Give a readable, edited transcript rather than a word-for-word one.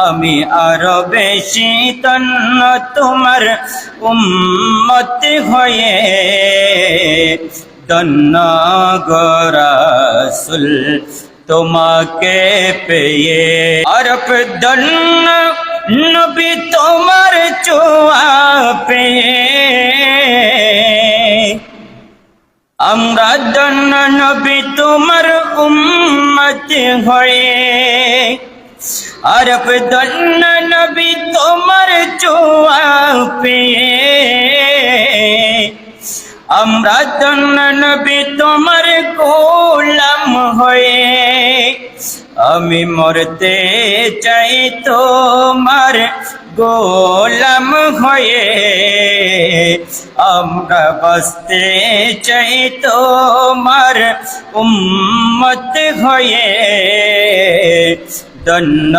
আমি আরো বেশি তন্ন তোমার উম্মত হয়ে ধন্য গো রাসূল তোমাকে পেয়ে। আরব ধন্য নবী তোমার ছোঁয়া পেয়ে, আমরা ধন্য নবী তোমার উম্মত হয়ে। আরব ধন্য নবী তোমার ছোঁয়া পেয়ে, আমরা ধন্য নবী তোমার গোলাম হয়ে। আমি মরতে চাই তোমার গোলাম হয়ে, আমরা বাঁচতে চাই তোমার উম্মত হয়ে। ধন্য